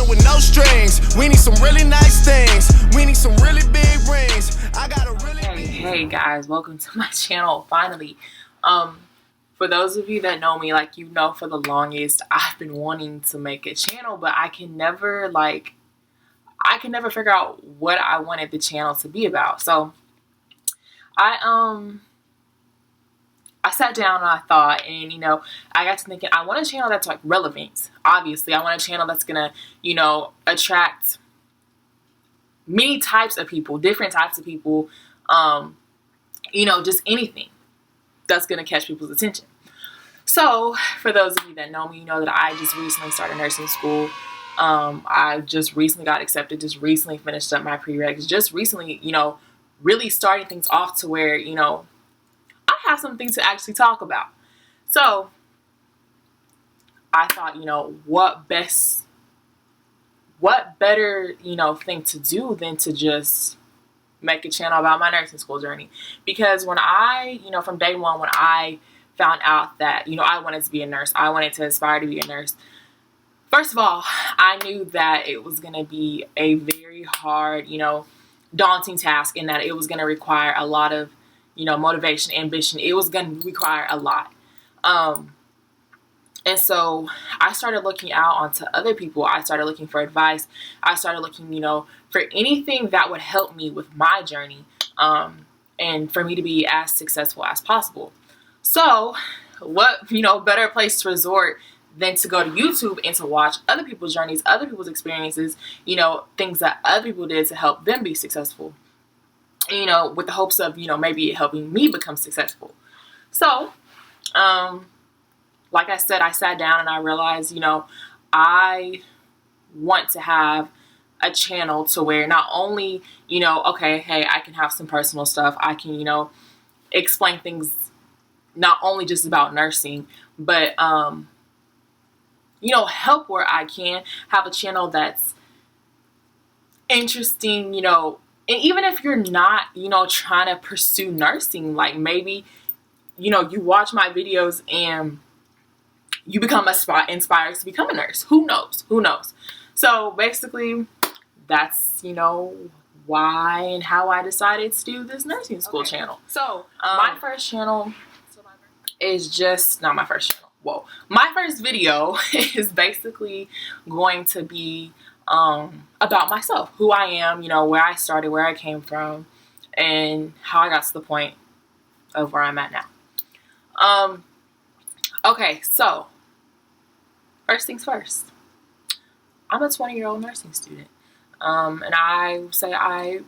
Women with no strings. We need some really nice things. We need some really big rings. I got a really Hey guys, welcome to my channel finally. For those of you that know me, like, you know, for the longest I've been wanting to make a channel, but I can never figure out what I wanted the channel to be about. So I sat down and I thought, and you know, I got to thinking, I want a channel that's like relevant. Obviously, I want a channel that's gonna, you know, attract many types of people, different types of people, you know, just anything that's gonna catch people's attention. So for those of you that know me, you know that I just recently started nursing school. I just recently got accepted, just recently finished up my prereqs, just recently, you know, really starting things off to where, you know, I have something to actually talk about. So I thought, you know, what better, you know, thing to do than to just make a channel about my nursing school journey. Because when I, you know, from day one, when I found out that, you know, I wanted to be a nurse, I wanted to aspire to be a nurse, first of all, I knew that it was going to be a very hard, you know, daunting task, and that it was going to require a lot of, you know, motivation, ambition. It was going to require a lot. And so I started looking out onto other people. I started looking for advice. I started looking, you know, for anything that would help me with my journey, and for me to be as successful as possible. So what, you know, better place to resort than to go to YouTube and to watch other people's journeys, other people's experiences, you know, things that other people did to help them be successful, you know, with the hopes of, you know, maybe helping me become successful. So, like I said, I sat down and I realized, you know, I want to have a channel to where not only, you know, okay, hey, I can have some personal stuff. I can, you know, explain things not only just about nursing, but, you know, help where I can, have a channel that's interesting, you know, and even if you're not, you know, trying to pursue nursing, like maybe, you know, you watch my videos and you become inspired to become a nurse. Who knows? Who knows? So basically, that's, you know, why and how I decided to do this nursing school channel. So my first channel is just not my first channel. Whoa. My first video is basically going to be about myself, who I am, you know, where I started, where I came from, and how I got to the point of where I'm at now. Okay, so first things first. I'm a 20-year-old nursing student, and I say I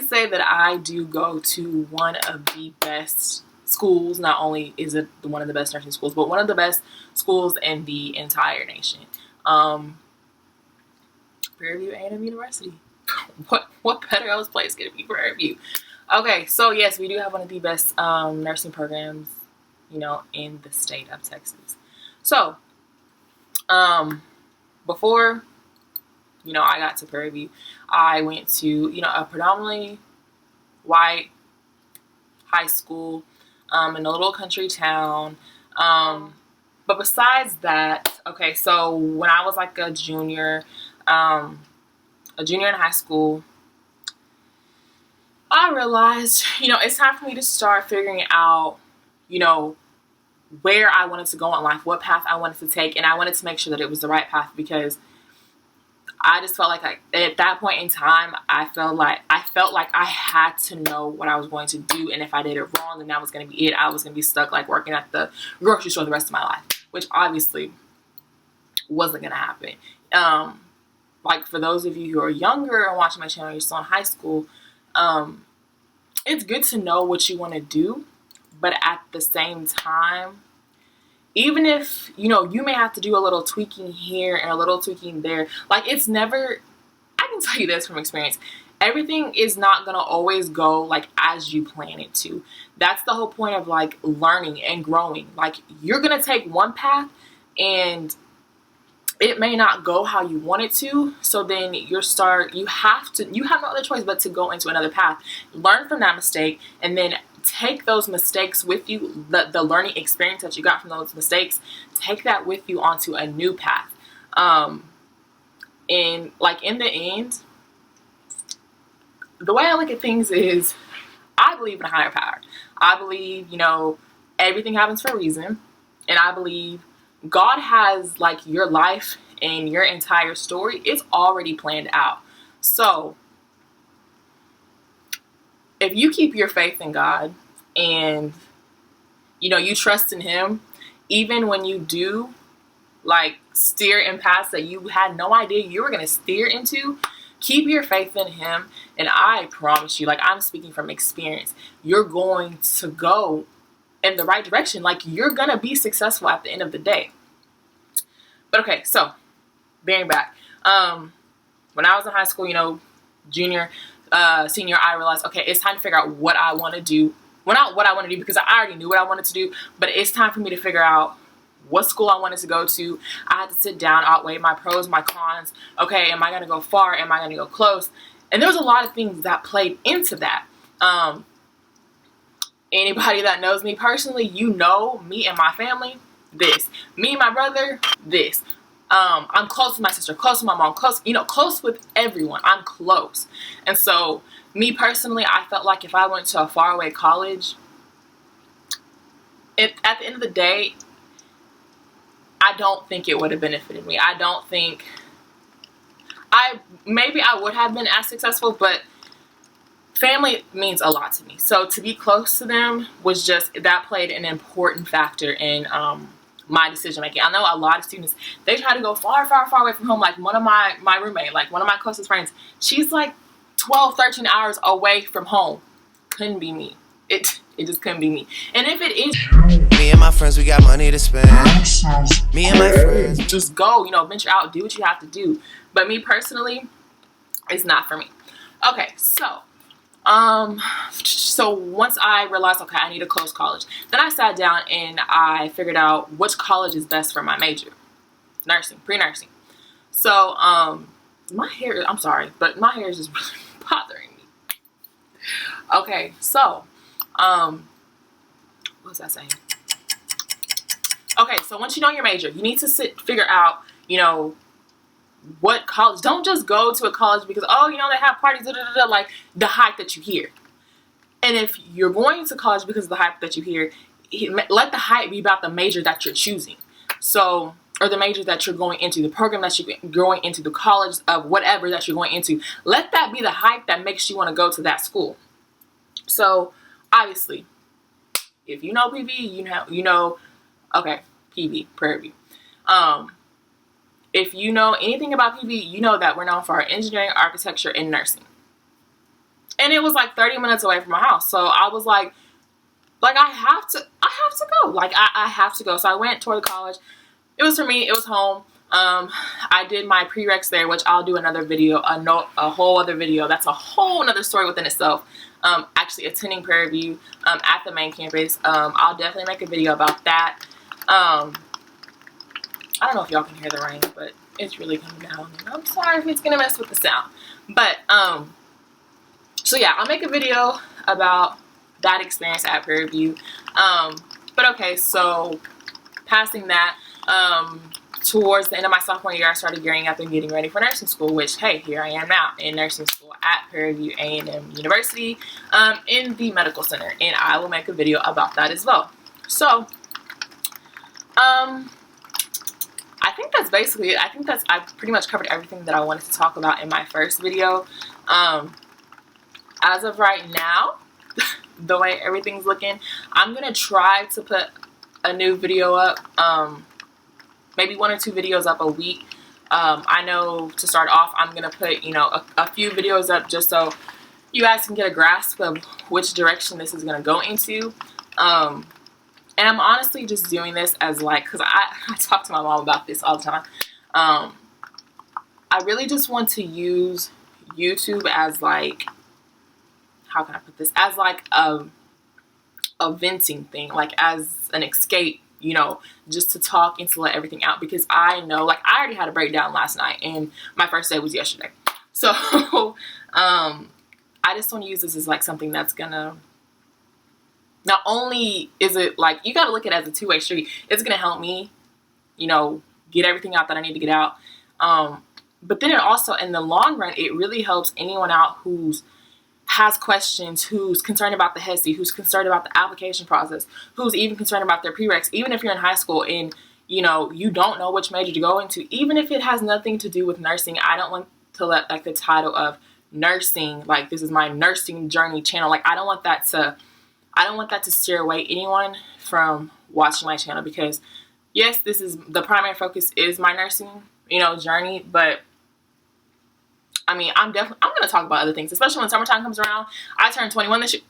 say that I do go to one of the best schools. Not only is it one of the best nursing schools, but one of the best schools in the entire nation. Prairie View A&M University. What better else place could it be? Prairie View. Okay, so yes, we do have one of the best nursing programs, you know, in the state of Texas. So, before, you know, I got to Prairie View, I went to, you know, a predominantly white high school in a little country town. But besides that, okay, so when I was like a junior in high school, I realized, you know, it's time for me to start figuring out, you know, where I wanted to go in life, what path I wanted to take, and I wanted to make sure that it was the right path, because I just felt like at that point in time, I felt like I had to know what I was going to do, and if I did it wrong, then that was going to be it. I was going to be stuck like working at the grocery store the rest of my life, which obviously wasn't going to happen. Like, for those of you who are younger and watching my channel, you're still in high school, it's good to know what you want to do, but at the same time, even if, you know, you may have to do a little tweaking here and a little tweaking there, like, it's never, I can tell you this from experience, everything is not going to always go like as you plan it to. That's the whole point of like learning and growing. Like, you're going to take one path and it may not go how you want it to. So then you have no other choice but to go into another path, learn from that mistake, and then take those mistakes with you, the learning experience that you got from those mistakes, take that with you onto a new path. And like in the end, the way I look at things is I believe in a higher power. I believe, everything happens for a reason. And I believe God has like your life and your entire story. It's already planned out. So if you keep your faith in God and, you trust in Him, even when you do like steer in paths that you had no idea you were going to steer into, keep your faith in Him. And I promise you, like I'm speaking from experience, you're going to go in the right direction. Like you're going to be successful at the end of the day. But okay, so bearing back, when I was in high school, junior, senior, I realized, okay, it's time to figure out what I want to do. Well, not what I want to do because I already knew what I wanted to do, but it's time for me to figure out what school I wanted to go to. I had to sit down, outweigh my pros, my cons. Okay, am I going to go far? Am I going to go close? And there's a lot of things that played into that. Anybody that knows me personally, me and my family, this. Me and my brother, this. I'm close with my sister, close with my mom, close with everyone. I'm close. And so me personally, I felt like if I went to a faraway college, at the end of the day, I don't think it would have benefited me. I don't think maybe I would have been as successful, but family means a lot to me. So to be close to them was that played an important factor in my decision making. I know a lot of students, they try to go far, far, far away from home. Like one of my roommate, like one of my closest friends, she's like 12, 13 hours away from home. Couldn't be me. It just couldn't be me. And if it is, Me and my friends, we got money to spend. Me and my friends. just go, venture out, do what you have to do. But me personally, it's not for me. Okay, so once I realized, okay, I need a close college, then I sat down and I figured out which college is best for my major. Nursing, pre-nursing. So, my hair, I'm sorry, but my hair is just really bothering me. Okay, so, what was I saying? Okay, so once you know your major, you need to figure out, what college. Don't just go to a college because, they have parties, like the hype that you hear. And if you're going to college because of the hype that you hear, let the hype be about the major that you're choosing. So, or the major that you're going into, the program that you're going into, the college of whatever that you're going into. Let that be the hype that makes you want to go to that school. So, obviously, if you know PV, okay, PV, Prairie View. If you know anything about PV, you know that we're known for our engineering, architecture, and nursing. And it was like 30 minutes away from my house. So I was like I have to go. Like I have to go. So I went toward the college. It was for me. It was home. I did my prereqs there, which I'll do another video, a whole other video. That's a whole other story within itself. Actually attending Prairie View at the main campus. I'll definitely make a video about that. I don't know if y'all can hear the rain, but it's really coming down. And I'm sorry if it's going to mess with the sound. But, so yeah, I'll make a video about that experience at Prairie View. But okay, so passing that, towards the end of my sophomore year, I started gearing up and getting ready for nursing school, which, hey, here I am now in nursing school at Prairie View A&M University, in the medical center. And I will make a video about that as well. So, I think that's basically it. I've pretty much covered everything that I wanted to talk about in my first video. As of right now, the way everything's looking, I'm going to try to put a new video up, maybe 1 or 2 videos up a week. I know to start off, I'm going to put, a few videos up just so you guys can get a grasp of which direction this is going to go into. And I'm honestly just doing this as because I talk to my mom about this all the time. I really just want to use YouTube as how can I put this? As a venting thing, as an escape, just to talk and to let everything out. Because I know, I already had a breakdown last night and my first day was yesterday. So, I just want to use this as something that's gonna not only is it like, you got to look at it as a two-way street. It's going to help me, you know, get everything out that I need to get out. But then it also, in the long run, it really helps anyone out who's has questions, who's concerned about the HESI, who's concerned about the application process, who's even concerned about their prereqs. Even if you're in high school and, you know, you don't know which major to go into, even if it has nothing to do with nursing, I don't want to let like the title of nursing, like this is my nursing journey channel, like I don't want that to steer away anyone from watching my channel, because yes, this is the primary focus is my nursing, you know, journey, but I mean, I'm going to talk about other things, especially when summertime comes around. I turned 21 this year.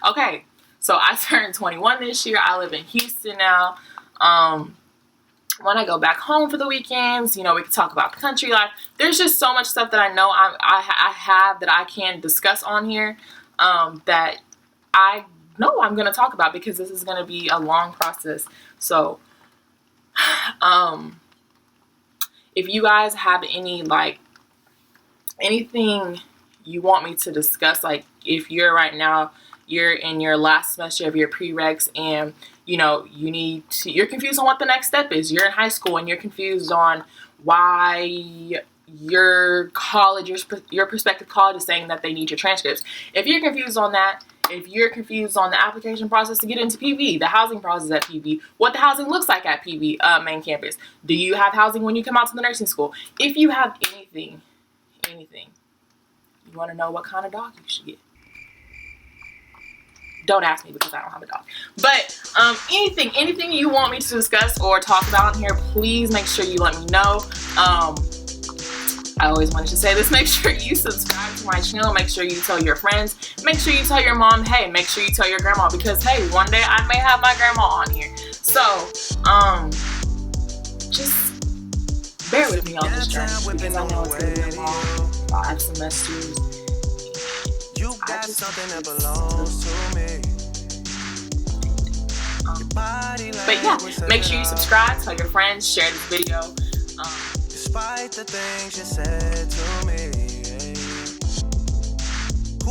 Okay, so I turned 21 this year. I live in Houston now. When I go back home for the weekends, you know, we can talk about the country life. There's just so much stuff that I know I have that I can discuss on here, that I know I'm going to talk about, because this is going to be a long process. So, if you guys have any, like, anything you want me to discuss, like if you're right now, you're in your last semester of your prereqs and, you know, you're confused on what the next step is. You're in high school and you're confused on why your college, your prospective college is saying that they need your transcripts. If you're confused on that, if you're confused on the application process to get into PV, the housing process at PV, what the housing looks like at PV main campus, do you have housing when you come out to the nursing school? If you have anything, you want to know what kind of dog you should get. Don't ask me because I don't have a dog. But anything you want me to discuss or talk about in here, please make sure you let me know. I always wanted to say this. Make sure you subscribe to my channel. Make sure you tell your friends. Make sure you tell your mom. Hey, make sure you tell your grandma, because hey, one day I may have my grandma on here. So, just bear with me on this journey, because I know it's going to be a long 5 semesters. You got something that belongs to me. But yeah, make sure you subscribe, tell your friends, share this video. Despite the things you said to me.